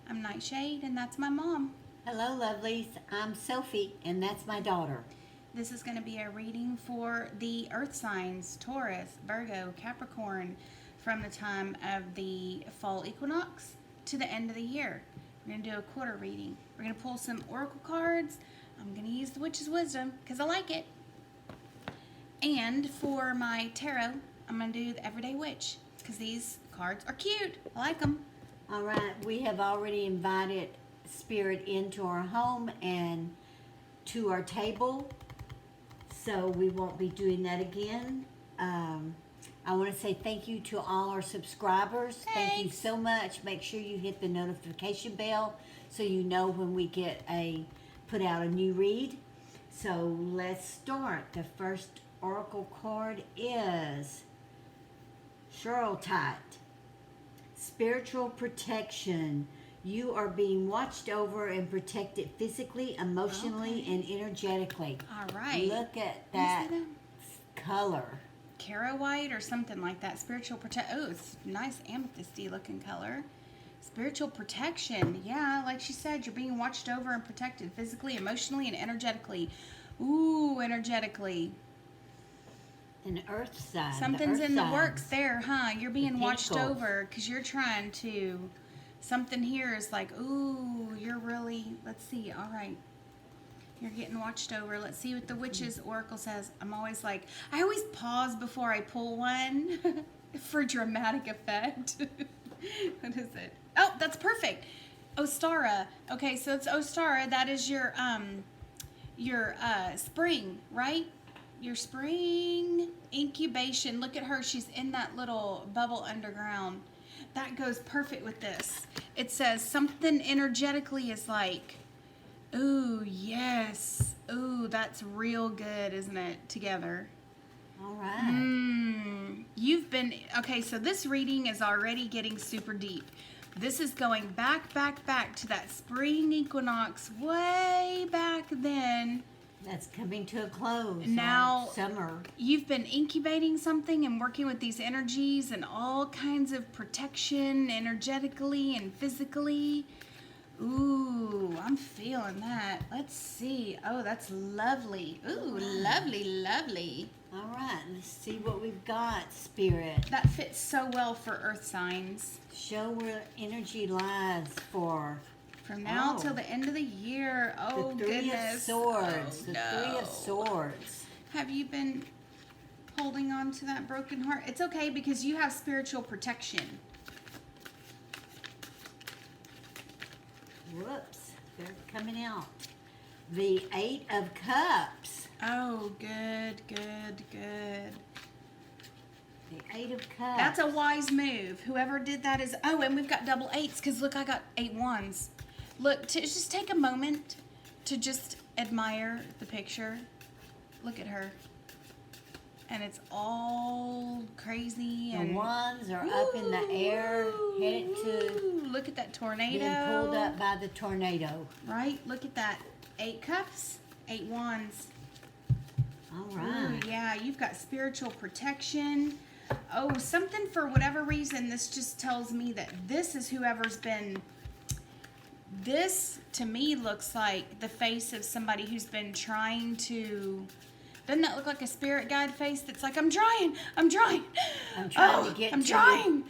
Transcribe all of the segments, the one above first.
I'm NightShade, and that's my mom. Hello, lovelies. I'm Sophie, and that's my daughter. This is going to be a reading for the earth signs, Taurus, Virgo, Capricorn, from the time of the fall equinox to the end of the year. We're going to do a quarter reading. We're going to pull some oracle cards. I'm going to use the Witch's Wisdom because I like it. And for my tarot, I'm going to do the Everyday Witch because these cards are cute. I like them. All right, we have already invited Spirit into our home and to our table, so we won't be doing that again. I want to say thank you to all our subscribers. Thanks. Thank you so much. Make sure you hit the notification bell so you know when we put out a new read. So let's start. The first oracle card is Charlotte. Spiritual protection. You are being watched over and protected physically, emotionally, and energetically. All right. Look at that color. Caro white or something like that. Spiritual oh, it's nice amethysty looking color. Spiritual protection. Yeah, like she said, you're being watched over and protected physically, emotionally, and energetically. Ooh, energetically. An earth sign. Something's in the works signs. there, huh? You're being watched Pentacles. over because you're trying to... Something here is like, ooh, you're really... Let's see. All right. You're getting watched over. Let's see what the Witch's Oracle says. I'm always like... I always pause before I pull one for dramatic effect. What is it? Oh, that's perfect. Ostara. Okay, so it's Ostara. That is your spring, right? Your spring incubation. Look at her. She's in that little bubble underground. That goes perfect with this. It says something energetically is like, ooh, yes. Ooh, that's real good, isn't it? Together. All right. You've been, okay, so this reading is already getting super deep. This is going back to that spring equinox way back then. That's coming to a close. Now, summer. You've been incubating something and working with these energies and all kinds of protection energetically and physically. Ooh, I'm feeling that. Let's see. Oh, that's lovely. Ooh, lovely, lovely. All right, let's see what we've got, Spirit. That fits so well for earth signs. Show where energy lies for... From now till the end of the year. Oh, the Three goodness. of Swords. Oh, the Three of Swords. Have you been holding on to that broken heart? It's okay because you have spiritual protection. Whoops, they're coming out. The Eight of Cups. Oh, good, good, good. The Eight of Cups. That's a wise move. Whoever did that is... Oh, and we've got double eights because look, I got 8 wands. Look, just take a moment to just admire the picture. Look at her. And it's all crazy. And the wands are up in the air, headed to... Look at that tornado. Being pulled up by the tornado. Right? Look at that. 8 cups, 8 wands. All right. Ooh, yeah, you've got spiritual protection. Oh, something for whatever reason, this just tells me that this is whoever's been... This, to me, looks like the face of somebody who's been trying to... Doesn't that look like a spirit guide face that's like, I'm trying. I'm trying to get I'm trying.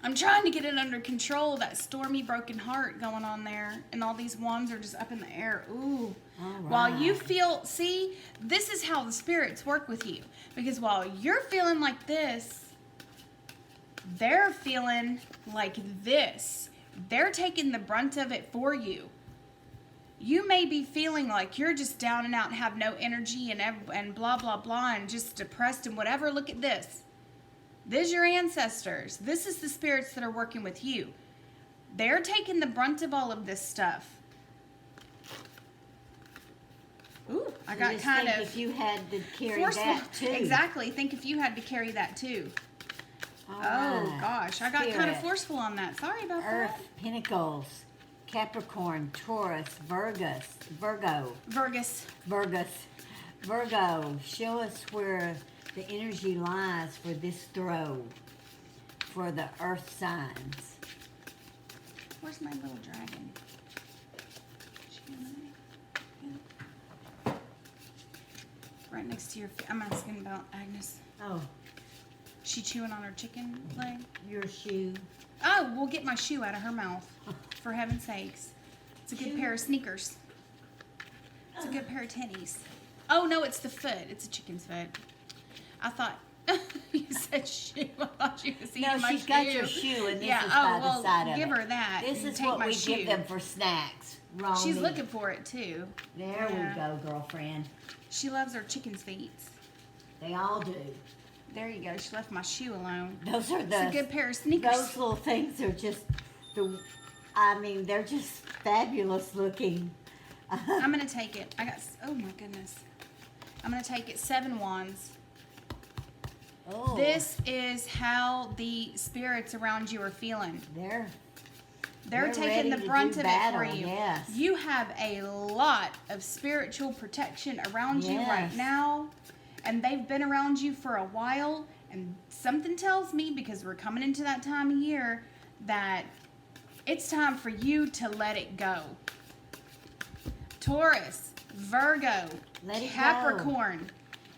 I'm trying to get it under control, that stormy, broken heart going on there. And all these wands are just up in the air. Ooh. All right. While you feel, see, this is how the spirits work with you. Because while you're feeling like this, they're feeling like this. They're taking the brunt of it for you. You may be feeling like you're just down and out and have no energy and blah, blah, blah, and just depressed and whatever. Look at this. This is your ancestors. This is the spirits that are working with you. They're taking the brunt of all of this stuff. Ooh, I got kind of... if you had to carry forceful. that too. Exactly. Think if you had to carry that too. All Oh, right. gosh. I got kind of Spirit. forceful on that. Sorry about Earth, that. Pentacles, Capricorn, Taurus, Virgo. Virgo, show us where the energy lies for this throw for the earth signs. Where's my little dragon? Right next to your feet. I'm asking about Agnes. Oh, She chewing on her chicken leg? your shoe. Oh, we'll get my shoe out of her mouth. For heaven's sakes. It's a good Shoe? pair of sneakers. It's a good pair of tennies. Oh, no, it's the foot. It's a chicken's foot. I thought you said shoe. I thought you was eating No, my shoe. she's got your shoe, and this Yeah, is oh, by well, the side of give it. her that. This and is take what my we shoe. give them for snacks. Wrong She's me. looking for it, too. There Yeah. we go, girlfriend. She loves her chicken's feet. They all do. There you go. She left my shoe alone. Those are It's a the good pair of sneakers. those little things are just the. I mean, they're just fabulous looking. I'm going to take it. Oh, my goodness. I'm going to take it. 7 wands. Oh, This is how the spirits around you are feeling. they're They're taking ready the to brunt do of battle, it for you. yes. You have a lot of spiritual protection around you right Yes. now. And they've been around you for a while. And something tells me, because we're coming into that time of year, that it's time for you to let it go. Taurus, Virgo, Let it go. Capricorn.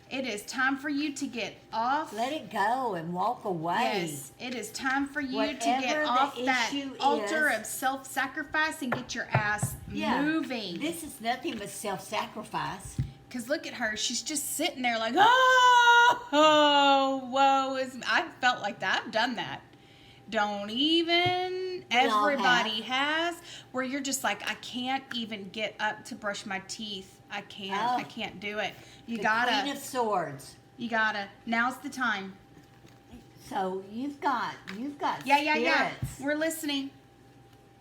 It is time for you to get off. let it go and walk away. Yes, it is time for you to Whatever get the off that issue altar is. of self-sacrifice and get your ass moving. This is nothing but self-sacrifice. Because look at her. She's just sitting there like, whoa. I felt like that. I've done that. Don't even. We all Everybody has. Where you're just like, I can't even get up to brush my teeth. I can't. Oh. I can't do it. You The gotta. Queen of Swords. You gotta. Now's the time. So you've got Yeah. spirits. We're listening.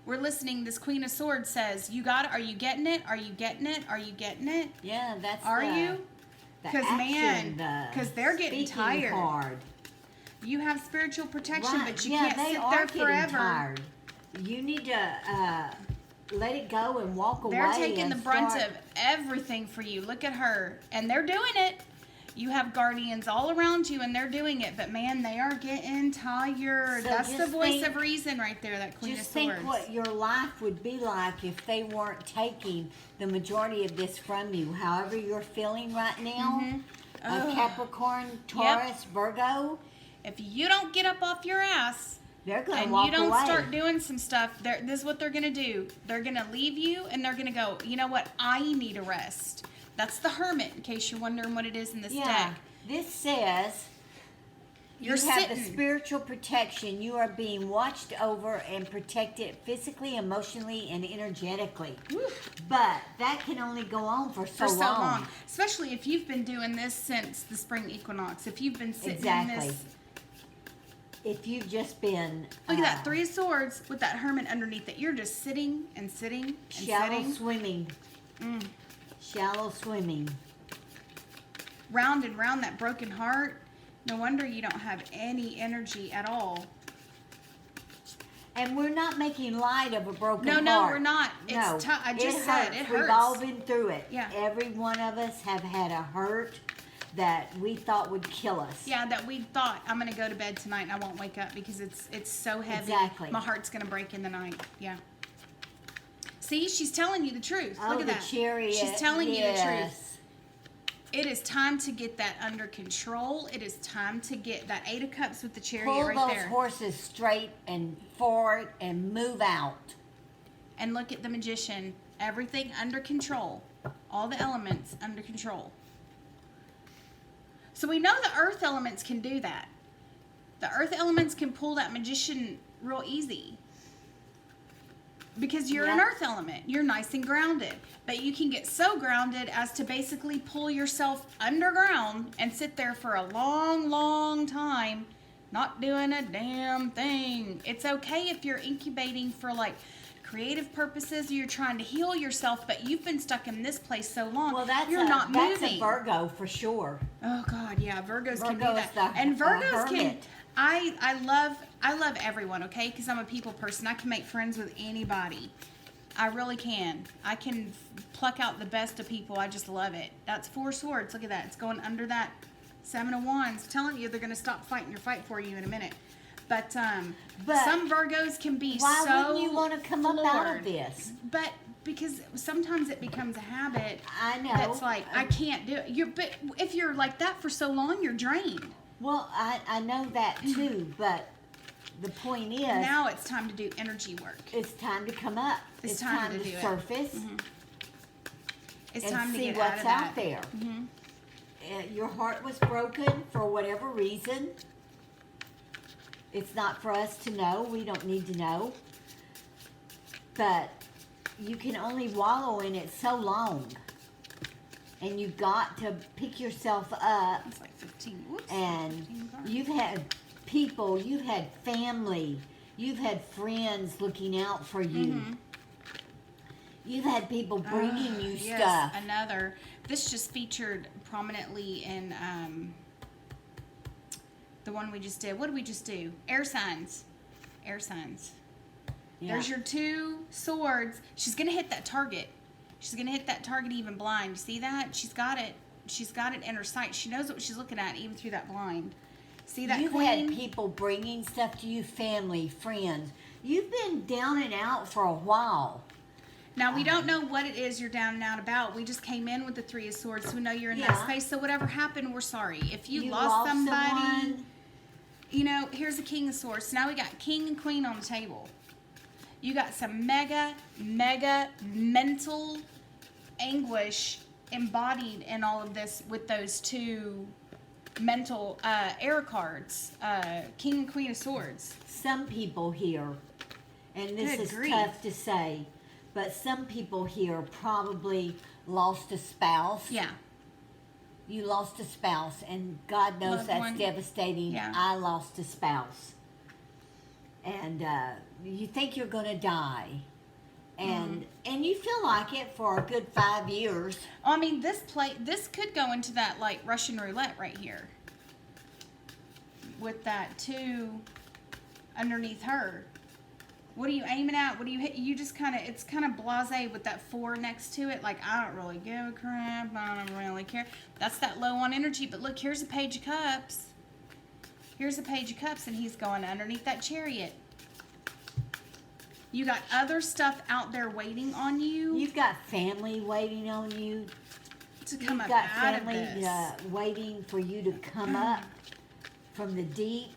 We're listening. This Queen of Swords says, "You got it. Are you getting it? Are you getting it? Are you getting it? Yeah, that's Are the, you? the 'Cause, action, man, the 'cause they're getting speaking tired. card. You have spiritual protection, Right. but you yeah, can't they sit are there getting forever." tired. You need to let it go and walk away. They're taking and the brunt start- of everything for you. Look at her, and they're doing it. You have guardians all around you, and they're doing it. But man, they are getting tired. So That's the just voice think- of reason right there. That Queen Just of think Swords. what your life would be like if they weren't taking the majority of this from you. However you're feeling right now, Ugh. Capricorn, Taurus, Virgo, If you don't get up off your ass they're going to and walk you don't away. start doing some stuff, this is what they're going to do. They're going to leave you, and they're going to go, you know what? I need a rest. That's the Hermit, in case you're wondering what it is in this deck. This says You're you have sitting. the spiritual protection. You are being watched over and protected physically, emotionally, and energetically. But that can only go on for so long. Especially if you've been doing this since the spring equinox. If you've been sitting in Exactly. this. If you've just been Look at that, 3 of Swords with that Hermit underneath it. You're just sitting and sitting and shallow sitting. swimming, shallow swimming. Round and round that broken heart. No wonder you don't have any energy at all. And we're not making light of a broken heart. No, we're not. No, It's I just it said hurts. it We've hurts. all been through it. Yeah. Every one of us have had a hurt that we thought would kill us. Yeah, that we thought, I'm going to go to bed tonight and I won't wake up because it's so heavy. Exactly. My heart's going to break in the night. Yeah. See, she's telling you the truth. Oh, Look at the that. Chariot. She's telling you the truth. Yes. It is time to get that under control. It is time to get that 8 of Cups with the Chariot Pull right those there. horses straight and forward and move out. And look at the Magician. Everything under control. All the elements under control. So we know the earth elements can do that. The earth elements can pull that Magician real easy. Because you're an Yeah. earth element. You're nice and grounded. But you can get so grounded as to basically pull yourself underground and sit there for a long, long time not doing a damn thing. It's okay if you're incubating for like creative purposes or you're trying to heal yourself, but you've been stuck in this place so long. Well, that's you're not that's moving. a Virgo for sure. Oh God, yeah, Virgos can do Virgo's that, the- and Virgos can. hermit. I love everyone, okay? Because I'm a people person. I can make friends with anybody. I really can. I can pluck out the best of people. I just love it. That's 4 swords. Look at that. It's going under that 7 of wands. I'm telling you, they're going to stop fighting your fight for you in a minute. But But some Virgos can be why so wouldn't you want to come up out floored. of this? But because sometimes it becomes a habit. I know. That's like, I can't do it. But if you're like that for so long, you're drained. Well, I know that too, but the point is, Now it's time to do energy work. it's time to come up. It's time to do it. surface It's and time to see get what's out of out that. there. Mm-hmm. Your heart was broken for whatever reason. It's not for us to know. We don't need to know. But you can only wallow in it so long. And you've got to pick yourself up. It's like 15. Whoops, And 15 cards. you've had people, you've had family, you've had friends looking out for you. Mm-hmm. You've had people bringing you Yes, stuff. another. This just featured prominently in the one we just did. What did we just do? Air signs. Air signs. Yeah. There's your 2 swords. She's going to hit that target. She's going to hit that target even blind. You see that? She's got it. She's got it in her sight. She knows what she's looking at even through that blind. See that You've queen? had people bringing stuff to you, family, friends. You've been down and out for a while. Now, we don't know what it is you're down and out about. We just came in with the 3 of Swords. So we know you're in that Yeah. space. So whatever happened, we're sorry. If you, You lost somebody, someone. you know, here's the King of Swords. So now we got King and Queen on the table. You got some mega mental anguish embodied in all of this with those 2 mental air cards. King and Queen of Swords. Some people here, and this Good is grief. tough to say, but some people here probably lost a spouse. Yeah. You lost a spouse, and God knows Loved that's one. devastating. Yeah. I lost a spouse. And you think you're going to die. And you feel like it for a good 5 years. I mean, this could go into that like Russian roulette right here. With that 2 underneath her. What are you aiming at? What do you hit? You just kind of, it's kind of blasé with that 4 next to it. Like, I don't really give a crap. I don't really care. That's that low on energy. But look, here's a Page of Cups. Here's a Page of Cups, and he's going underneath that Chariot. You got other stuff out there waiting on you. You've got family waiting on you. To come You've up got out of family this. waiting for you to come up from the deep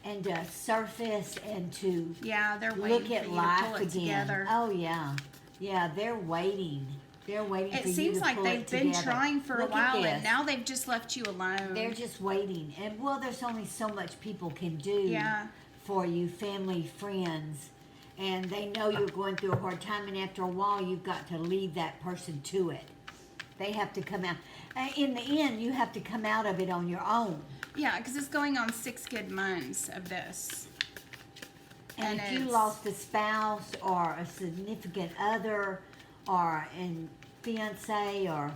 and to surface and to Yeah, they're waiting look for at you to life pull it again. together. Oh yeah, yeah. They're waiting. They're waiting It for you seems to like pull they've it been together. trying for Look a at while, this. and now they've just left you alone. They're just waiting. And well, there's only so much people can do Yeah. for you, family, friends. And they know you're going through a hard time, and after a while, you've got to leave that person to it. They have to come out. In the end, you have to come out of it on your own. Yeah, because it's going on 6 good months of this. And if you it's- lost a spouse or a significant other or a fiance or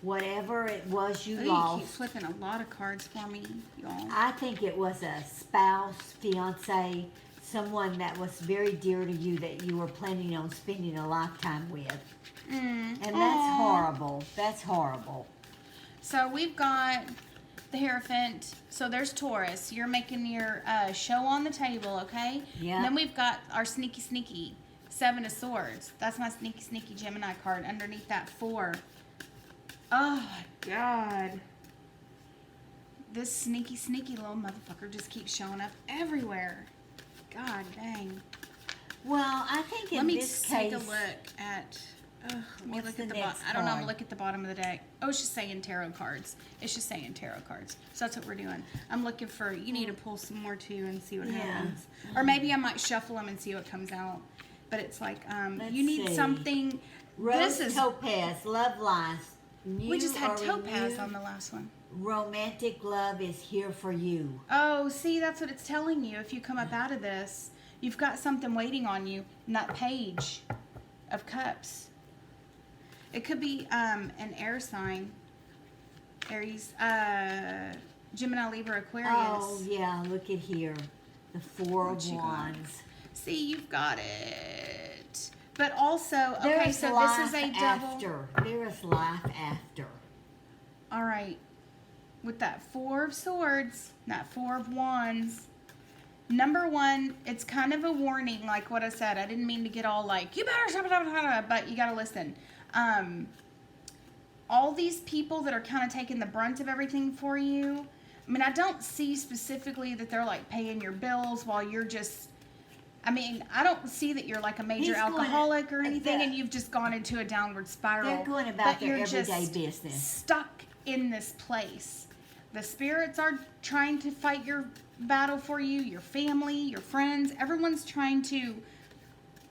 whatever it was you Oh, you lost, keep flipping a lot of cards for me, y'all. I think it was a spouse, fiance, someone that was very dear to you that you were planning on spending a lifetime with. And that's horrible. That's horrible. So we've got the Hierophant. So there's Taurus. You're making your show on the table, okay? Yeah. And then we've got our sneaky 7 of Swords. That's my sneaky Gemini card underneath that 4. Oh, God. This sneaky little motherfucker just keeps showing up everywhere. God dang. Well, I think in Let me this take case, a look at. Let me What's look the at the bottom. next I don't know. I'm card? gonna look at the bottom of the deck. Oh, it's just saying tarot cards. It's just saying tarot cards. So that's what we're doing. I'm looking for. You need to pull some more too and see what Yeah. happens. Or maybe I might shuffle them and see what comes out. But it's like Let's you need see. something. Rose This is. Topaz, love life. We just had New or topaz renewed on the last one. romantic love is here for you. Oh, see, that's what it's telling you. If you come up out of this, you've got something waiting on you. And that Page of Cups. It could be an air sign. Aries, Gemini, Libra, Aquarius. Oh yeah, look at here, the Four What of you got? Wands. See, you've got it. But also, okay, There's so life this is a double. after. There is life after. All right. with that Four of Swords, that Four of Wands. Number one, it's kind of a warning, like what I said. I didn't mean to get all like, you better stop, but you gotta listen. All these people that are kind of taking the brunt of everything for you, I mean, I don't see specifically that they're like paying your bills while you're just, I mean, I don't see that you're like a major alcoholic or anything and you've just gone into a downward spiral. They're going about their everyday just business. Stuck in this place. The spirits are trying to fight your battle for you, your family, your friends. Everyone's trying to.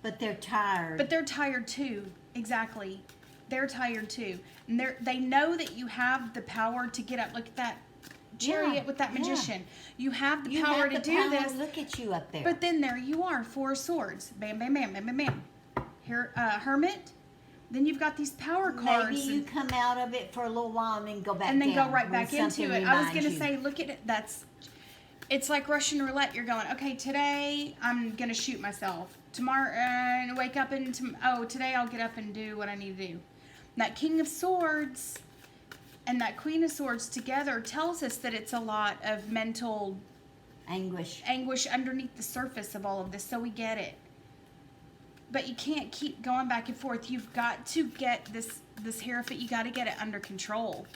But they're tired. But they're tired too. Exactly. They're tired too. And they know that you have the power to get up. Look at that chariot with that magician. You have the power to do this. Look at you up there. But then there you are, Four Swords. Bam, bam, bam, bam, bam, bam. Here, Hermit. Then you've got these power cards. Maybe you come out of it for a little while and then go back and then down go right back into it. I was going to say, look at it. It's like Russian roulette. You're going, okay, today I'm going to shoot myself. Tomorrow, wake up and, today I'll get up and do what I need to do. That King of Swords and that Queen of Swords together tells us that it's a lot of mental anguish underneath the surface of all of this, so we get it. But you can't keep going back and forth. You've got to get this Hierophant, you got to get it under control.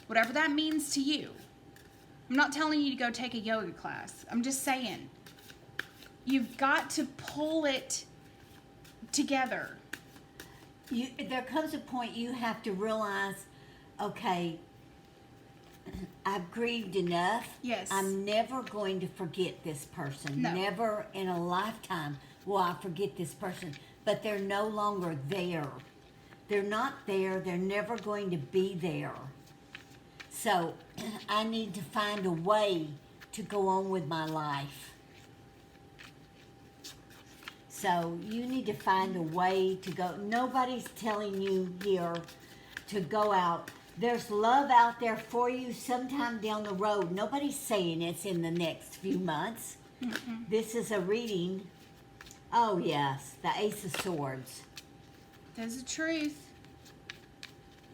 Whatever that means to you. I'm not telling you to go take a yoga class. I'm just saying, you've got to pull it together. There comes a point you have to realize, okay, I've grieved enough. Yes. I'm never going to forget this person. No. Never in a lifetime will I forget this person. But they're no longer there. They're not there. They're never going to be there. So I need to find a way to go on with my life. So you need to find a way to go. Nobody's telling you here to go out. There's love out there for you sometime down the road. Nobody's saying it's in the next few months. Mm-hmm. This is a reading. Oh, yes, the Ace of Swords. There's the truth.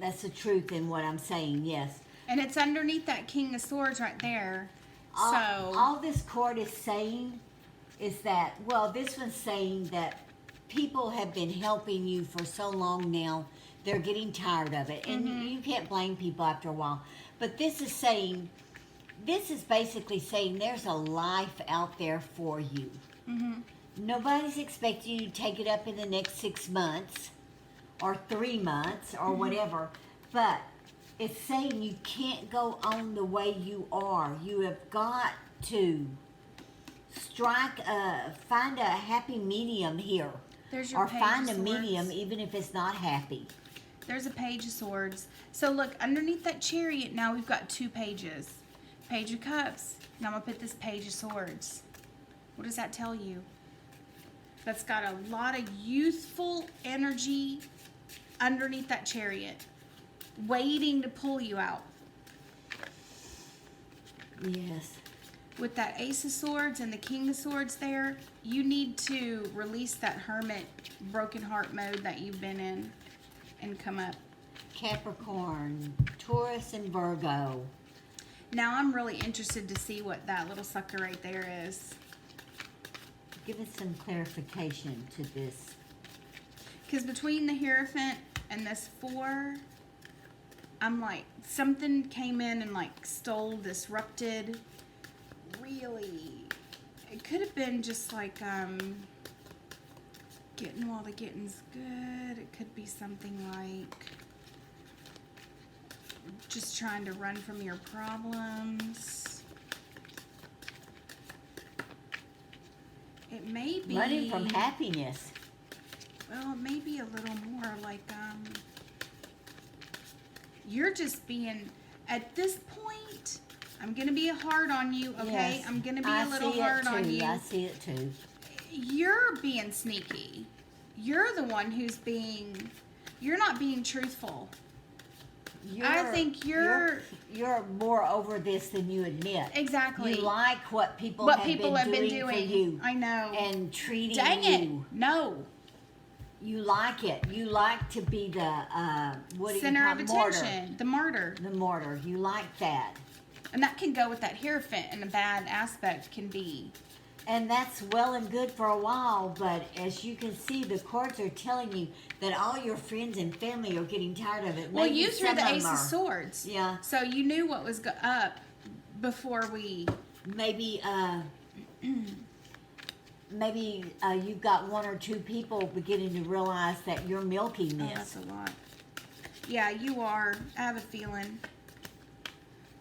That's the truth in what I'm saying, yes. And it's underneath that King of Swords right there. All this card is saying is that, well, this one's saying that people have been helping you for so long now, they're getting tired of it. And you can't blame people after a while. But this is basically saying there's a life out there for you. Mm-hmm. Nobody's expecting you to take it up in the next 6 months or 3 months or whatever. But it's saying you can't go on the way you are. You have got to find a happy medium here. There's your or Page find of a Swords. medium even if it's not happy. There's a Page of Swords. So look, underneath that chariot now we've got 2 pages. Page of Cups. Now I'm going to put this Page of Swords. What does that tell you? That's got a lot of youthful energy underneath that chariot, waiting to pull you out. Yes. With that Ace of Swords and the King of Swords there, you need to release that Hermit broken heart mode that you've been in and come up. Capricorn, Taurus, and Virgo. Now I'm really interested to see what that little sucker right there is. Give us some clarification to this. Because between the Hierophant and this 4, I'm like, something came in and like stole, disrupted. Really, it could have been just like getting while the getting's good. It could be something like just trying to run from your problems. It may be Running from happiness. well, it may be a little more like you're just being, at this point, I'm going to be hard on you, okay? Yes, I'm going to be a little hard on you. I see it too. You're being sneaky. You're the one who's you're not being truthful. I think you're more over this than you admit. Exactly. You like what people have been doing for you. I know. And treating Dang you. it. No. You like it. You like to be the, what do you Center call of martyr. attention. The martyr. The martyr. You like that. And that can go with that Hierophant, and a bad aspect can be. And that's well and good for a while, but as you can see, the cards are telling you that all your friends and family are getting tired of it. Well, Maybe you threw some the of Ace them of are. Swords. Yeah. So you knew what was up before we... Maybe you've got one or two people beginning to realize that you're milking Oh, this. that's a lot. Yeah, you are. I have a feeling.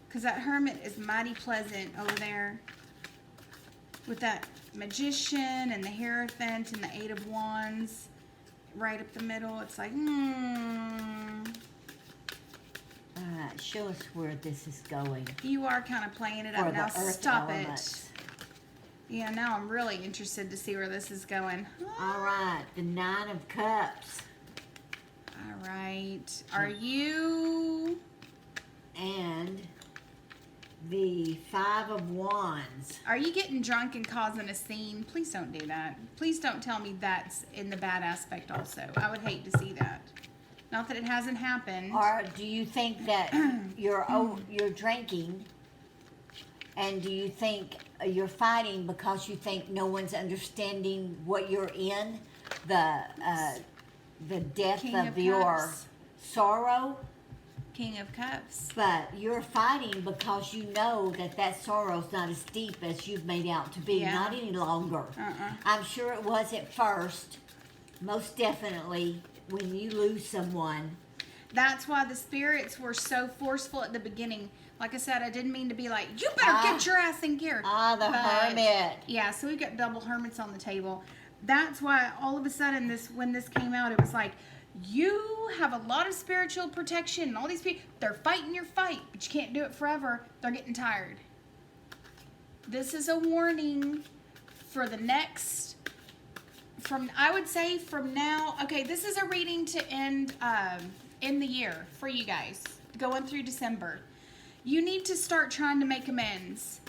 Because that Hermit is mighty pleasant over there. With that Magician and the Hierophant and the Eight of Wands. Right up the middle. It's like, Alright, show us where this is going. You are kind of playing it For up now. the earth Stop elements. it. Yeah, now I'm really interested to see where this is going. Alright, the Nine of Cups. All right. Are you... And the Five of Wands. Are you getting drunk and causing a scene? Please don't do that. Please don't tell me that's in the bad aspect also. I would hate to see that. Not that it hasn't happened. Or do you think that you're drinking, and do you think you're fighting because you think no one's understanding what you're in, the depth King of of your Cups. sorrow? King of Cups. But you're fighting because you know that sorrow's not as deep as you've made out to be. Yeah. Not any longer. I'm sure it was at first. Most definitely when you lose someone. That's why the spirits were so forceful at the beginning. Like I said, I didn't mean to be like, you better get your ass in gear. The Hermit. Yeah, so we've got double Hermits on the table. That's why all of a sudden when this came out, it was like, you have a lot of spiritual protection, and all these people, they're fighting your fight, but you can't do it forever. They're getting tired. This is a warning for the next, I would say from now, okay, this is a reading to end in the year for you guys, going through December. You need to start trying to make amends.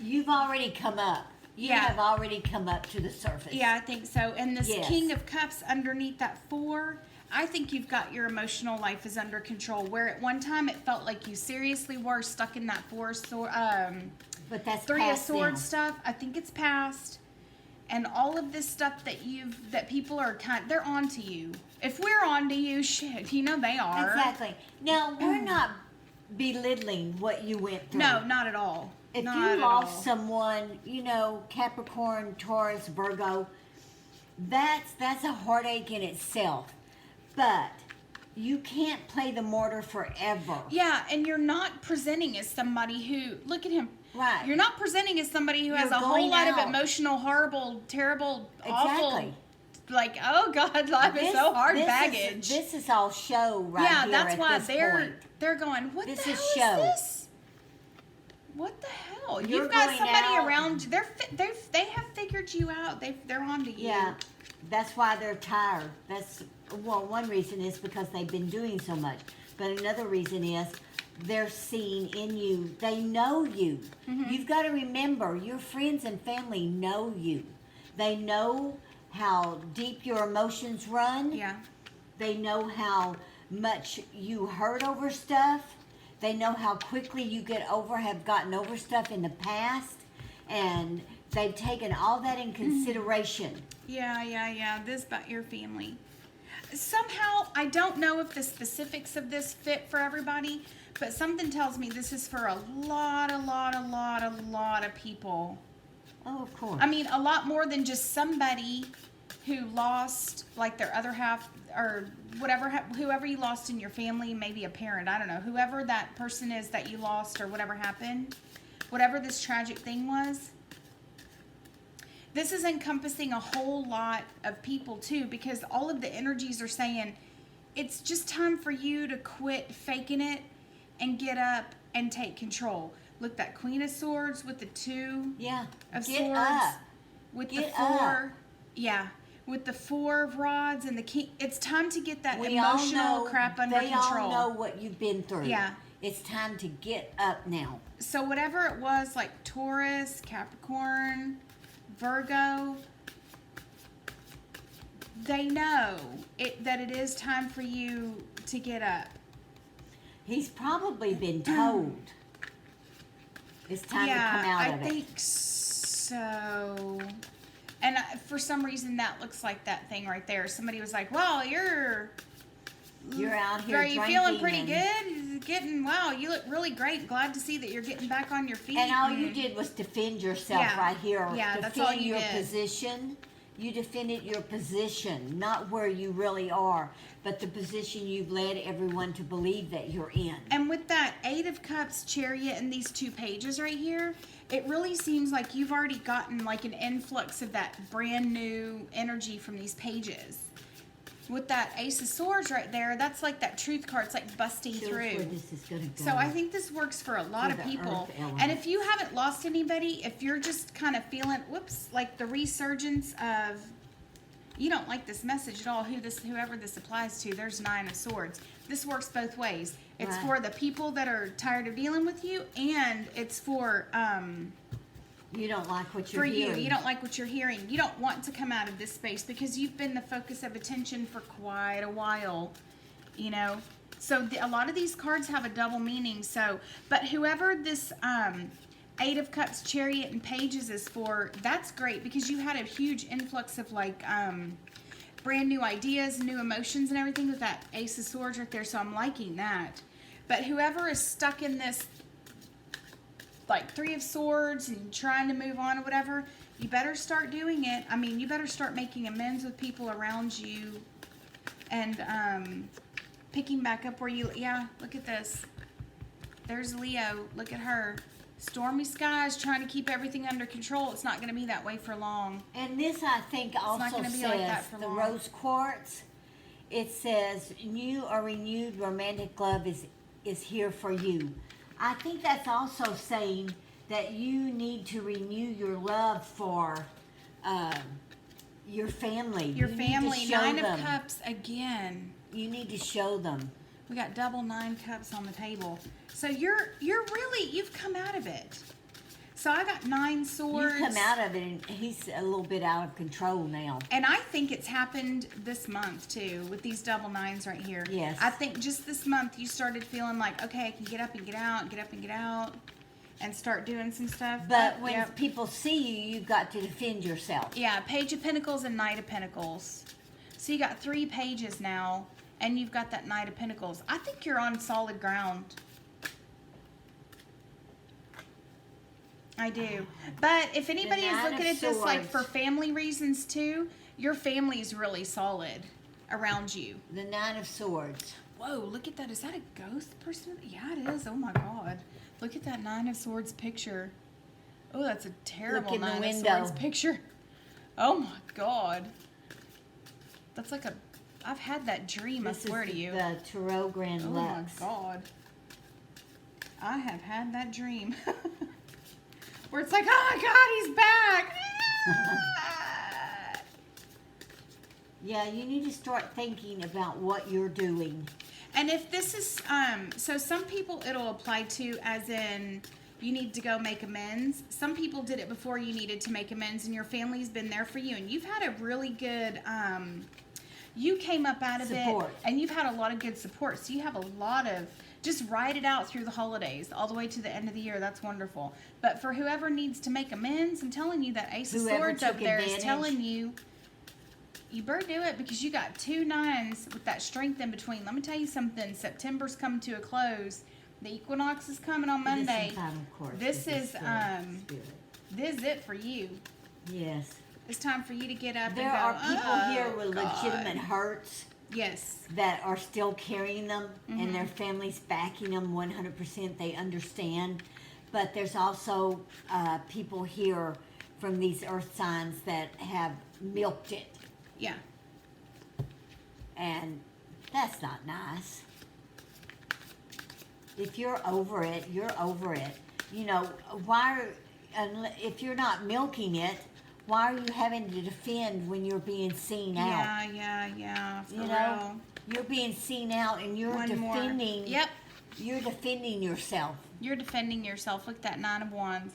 You've already come up. You have already come up to the surface. Yeah, I think so. And this Yes. King of Cups underneath that 4, I think you've got your emotional life is under control. Where at one time it felt like you seriously were stuck in that But that's 3 of past Swords now. stuff. I think it's past. And all of this stuff that people are they're on to you. If we're on to you, shit, you know they are. Exactly. Now, we're not belittling what you went through. No, not at all. If Not you at lost all. someone, Capricorn, Taurus, Virgo, that's a heartache in itself. But you can't play the martyr forever. Yeah, and you're not presenting as somebody who, look at him. Right. You're not presenting as somebody who has You're a whole going lot out. of emotional, horrible, terrible, awful, Exactly. like, oh God, life is so hard baggage. This is all show right yeah, here that's at why this they're point. going, what This the is hell show. is this? What the hell? You're You've got going somebody out. around you. They have figured you out. They're on to you. Yeah, that's why they're tired. One reason is because they've been doing so much. But another reason is they're seeing in you. They know you. Mm-hmm. You've got to remember, your friends and family know you. They know how deep your emotions run. Yeah. They know how much you hurt over stuff. They know how quickly you have gotten over stuff in the past. And they've taken all that in consideration. Yeah. This about your family. Somehow, I don't know if the specifics of this fit for everybody, but something tells me this is for a lot of people. Oh, of course. I mean, a lot more than just somebody who lost, like, their other half, or whatever, whoever you lost in your family, maybe a parent, I don't know, whoever that person is that you lost or whatever happened, whatever this tragic thing was. This is encompassing a whole lot of people, too, because all of the energies are saying, it's just time for you to quit faking it and get up and take control. Look, that Queen of Swords with the 2 of Get Swords. up. With Get the 4. up. Yeah. With the 4 of Rods and the King. It's time to get that We all emotional know, crap under control. They all know what you've been through. Yeah. It's time to get up now. So whatever it was, like Taurus, Capricorn, Virgo, they know that it is time for you to get up. He's probably been told it's time to come out of it. I think so. And for some reason, that looks like that thing right there. Somebody was like, "Well, you're out here Are you drinking feeling pretty and- good? Wow, you look really great. Glad to see that you're getting back on your feet." And all you did was defend yourself right here. Yeah, defend that's all you your did. position. You defended your position, not where you really are, but the position you've led everyone to believe that you're in. And with that 8 of Cups, Chariot, and these 2 pages right here, it really seems like you've already gotten like an influx of that brand new energy from these pages. With that Ace of Swords right there, that's like that truth card. It's like busting Show us through. where this is gonna go. So I think this works for a lot For of the people. earth element. And if you haven't lost anybody, if you're just kind of feeling, like the resurgence of, you don't like this message at all, whoever this applies to, there's 9 of Swords. This works both ways. It's Right. for the people that are tired of dealing with you, and it's for you don't like what you're for you. hearing. You don't like what you're hearing. You don't want to come out of this space because you've been the focus of attention for quite a while, you know. So a lot of these cards have a double meaning. So, but whoever this 8 of Cups, Chariot, and Pages is for, that's great because you had a huge influx of like brand new ideas, new emotions, and everything with that Ace of Swords right there. So I'm liking that. But whoever is stuck in this like 3 of Swords and trying to move on or whatever, you better start doing it. I mean, you better start making amends with people around you and picking back up where you, look at this. There's Leo. Look at her. Stormy skies, trying to keep everything under control. It's not going to be that way for long. And this, I think, also not gonna be says like that for the long. rose quartz. It says new or renewed romantic love is here for you. I think that's also saying that you need to renew your love for your family. Your You need to family, show 9 them. of Cups again. You need to show them. We got double 9 cups on the table. So you've come out of it. So I got 9 swords. You come out of it, and he's a little bit out of control now. And I think it's happened this month too, with these double 9s right here. Yes. I think just this month you started feeling like, okay, I can get up and get out, get up and get out, and start doing some stuff. But when Yep. people see you, you've got to defend yourself. Yeah, Page of Pentacles and Knight of Pentacles. So you got 3 pages now, and you've got that Knight of Pentacles. I think you're on solid ground. I do. But if anybody is Knight of looking at this like Swords. for family reasons too, your family's really solid around you. The 9 of Swords. Whoa, look at that. Is that a ghost person? Yeah, it is. Oh my God. Look at that 9 of Swords picture. Oh, that's a terrible Look in the 9 of window. Swords picture. Oh my God. That's like I've had that dream, This I swear is to you. the Tarot Grand Oh Lux. my God. I have had that dream. Where it's like, oh my God, he's back. Yeah, you need to start thinking about what you're doing. And if this is, so some people it'll apply to as in you need to go make amends. Some people did it before you needed to make amends and your family's been there for you. And you've had a really good, you came up out of Support. it and you've had a lot of good support. So you have a lot of, just ride it out through the holidays, all the way to the end of the year. That's wonderful. But for whoever needs to make amends, I'm telling you that Ace of Whoever Swords up took there is advantage. telling you, you better do it because you got 2 9s with that strength in between. Let me tell you something. September's coming to a close. The equinox is coming on Monday. This is final course. This is, Spirit. This is it for you. Yes. It's time for you to get up There and go, are people here "Oh, with God." legitimate hurts Yes. that are still carrying them, Mm-hmm. and their families backing them 100%. They understand. But there's also people here from these earth signs that have milked it. Yeah. And that's not nice. If you're over it, you're over it. You know, if you're not milking it, why are you having to defend when you're being seen out? Yeah. For You know, real. you're being seen out and you're One more. defending. Yep. You're defending yourself. You're defending yourself. Look at that 9 of Wands.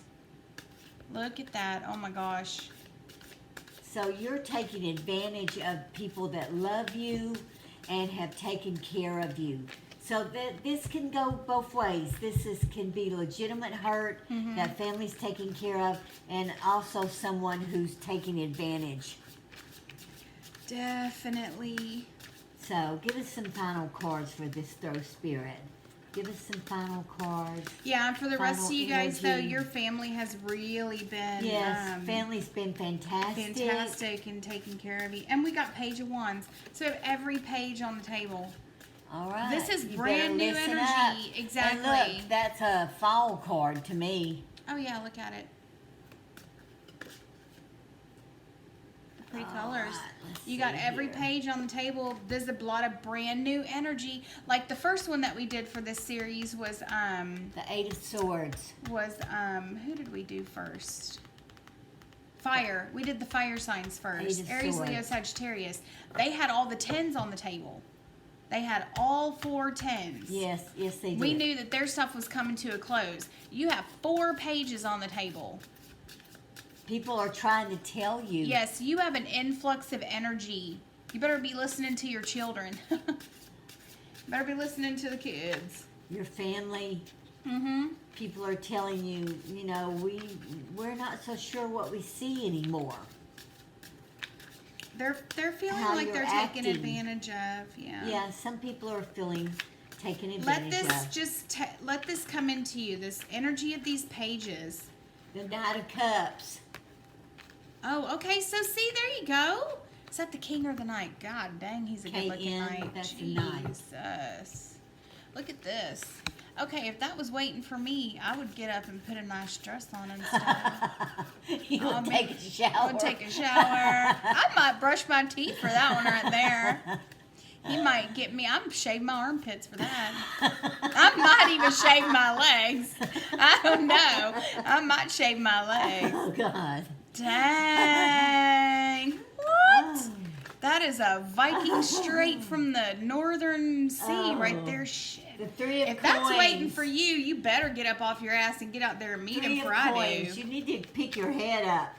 Look at that. Oh my gosh. So you're taking advantage of people that love you and have taken care of you. So this can go both ways. Can be legitimate hurt that family's taking care of, and also someone who's taking advantage. Definitely. So give us some final cards for this throw spirit. Give us some final cards. Yeah, and for the rest of you guys, though, energy. your family has really been... Yes, family's been fantastic. Fantastic in taking care of you. And we got Page of Wands. So we have every page on the table. All right. This is You brand better new listen energy. up. Exactly. And look, that's a fall card to me. Oh, yeah, look at it. Pretty colors. Right, let's You got see every here. page on the table. There's a lot of brand new energy. Like the first one that we did for this series was The Eight of Swords. who did we do first? Fire. We did the fire signs first. Eight of Aries, Leo, Swords. Sagittarius. They had all the 10s on the table. They had all 4 10s. Yes, they did. We knew that their stuff was coming to a close. You have 4 pages on the table. People are trying to tell you. Yes, you have an influx of energy. You better be listening to your children. Better be listening to the kids. Your family. Mm-hmm. People are telling you, we're not so sure what we see anymore. They're feeling How like you're they're taken acting. advantage of. Yeah. Yeah, some people are feeling taken Let advantage this of. let this come into you. This energy of these pages. The Knight of Cups. Oh, okay. So see, there you go. Is that the king or the knight? God dang, he's a good-looking KN, knight. that's the knight. Jesus. Look at this. Okay, if that was waiting for me, I would get up and put a nice dress on and stuff. You would take a shower. I would take a shower. I might brush my teeth for that one right there. He might get me. I'm shave my armpits for that. I might even shave my legs. I don't know. I might shave my legs. Oh, God. Dang. What? That is a Viking straight from the northern sea right there. Shit. The Three of If Coins. that's waiting for you, you better get up off your ass and get out there and meet him Three before of I Coins. do. You need to pick your head up.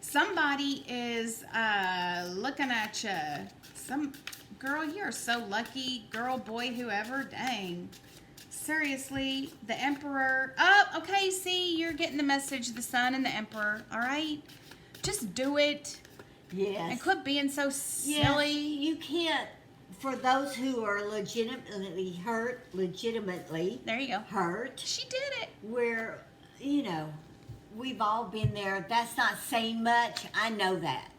Somebody is looking at you. Some girl, you're so lucky. Girl, boy, whoever. Dang. Seriously, the Emperor. Oh, okay. See, you're getting the message. The Sun and the Emperor. All right, just do it Yes. and quit being so Yes, silly. you can't. For those who are legitimately hurt, There you go. hurt, She did it. where, we've all been there. That's not saying much. I know that.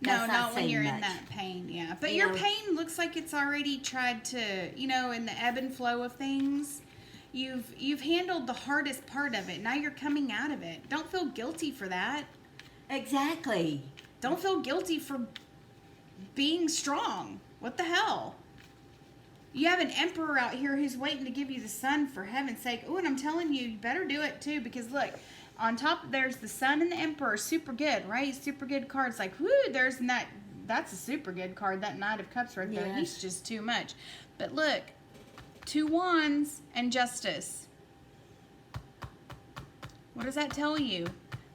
No, That's not when saying you're in much. that pain. Yeah, but You your know- pain looks like it's already tried to, in the ebb and flow of things. You've handled the hardest part of it. Now you're coming out of it. Don't feel guilty for that. Exactly. Don't feel guilty for being strong. What the hell? You have an emperor out here who's waiting to give you the sun, for heaven's sake. Oh, and I'm telling you, you better do it too, because look, on top there's the sun and the emperor. Super good, right? Super good cards. Like, whoo, that's a super good card. That Knight of Cups right there. Yes. He's just too much. But look, 2 wands and justice. What does that tell you?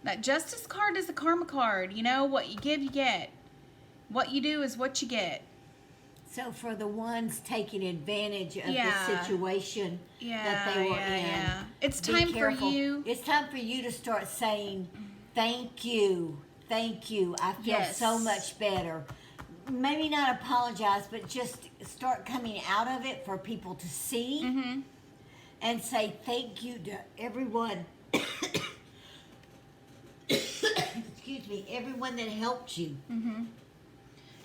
That justice card is a karma card. What you give, you get. What you do is what you get. So for the ones taking advantage of Yeah. the situation that they were in, yeah. It's be time for careful. you. It's time for you to start saying, thank you. Thank you. I feel Yes. so much better. Maybe not apologize, but just start coming out of it for people to see Mm-hmm. and say thank you to everyone. Excuse me, everyone that helped you. Mm-hmm.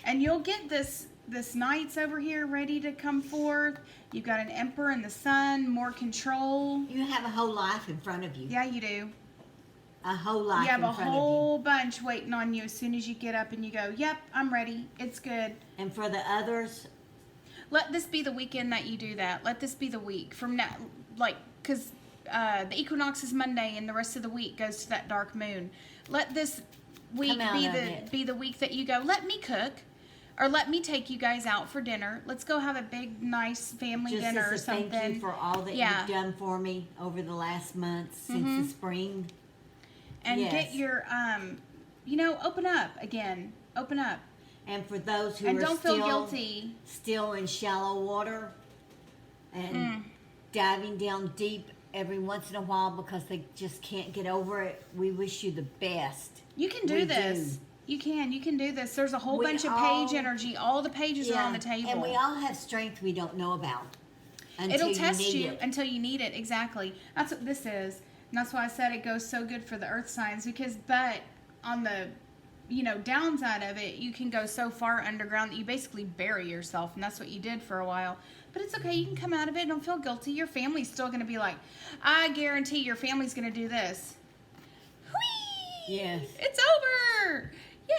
And you'll get this Knights over here ready to come forth. You've got an Emperor and the Sun, more control. You have a whole life in front of you. Yeah, you do. A whole life You have in a front whole bunch waiting on you as soon as you get up and you go, yep, I'm ready. It's good. of you. And for the others, Let this be the weekend that you do that. Let this be the week from now, because the equinox is Monday and the rest of the week goes to that dark moon. Let this week Come out of it. be the week that you go, let me cook, or let me take you guys out for dinner. Let's go have a big, nice family just dinner or as a something. thank you for all that Yeah. you've done for me over the last month since the spring. And Yes. get your, open up again. Open up. And for those who And are don't feel guilty. still in shallow water and diving down deep every once in a while because they just can't get over it, we wish you the best. You can do this. You can do this. There's a whole bunch of page energy. All the pages are on the table. And we all have strength we don't know about. It'll test you until you need it. Exactly. That's what this is. And that's why I said it goes so good for the earth signs but on the downside of it, you can go so far underground that you basically bury yourself, and that's what you did for a while. But it's okay. You can come out of it. Don't feel guilty. Your family's still going to be like, I guarantee your family's going to do this. Whee! Yes. It's over. Yay!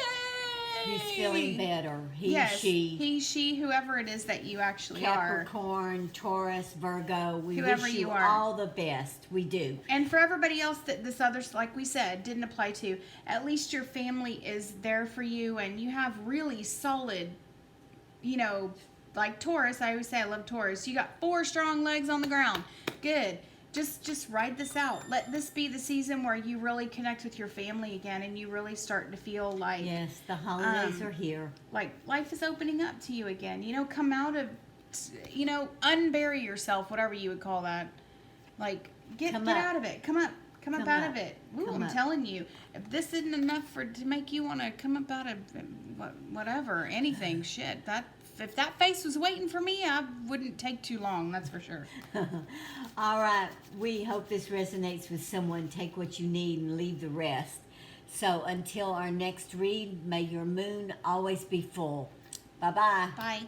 He's feeling better. Yes, he, she, whoever it is that you actually are. Capricorn, Taurus, Virgo. We Whoever wish you you are. all the best. We do. And for everybody else that this other, like we said, didn't apply to, at least your family is there for you, and you have really solid, like Taurus. I always say I love Taurus. You got 4 strong legs on the ground. Good. Just ride this out. Let this be the season where you really connect with your family again, and you really start to feel like, yes, the holidays are here. Like life is opening up to you again. Come out of, unbury yourself, whatever you would call that. Like get out of it. Come up out of it. Ooh, I'm telling you, if this isn't enough to make you want to come up out of whatever, anything, shit, if that face was waiting for me, I wouldn't take too long, that's for sure. All right. We hope this resonates with someone. Take what you need and leave the rest. So until our next read, may your moon always be full. Bye-bye. Bye.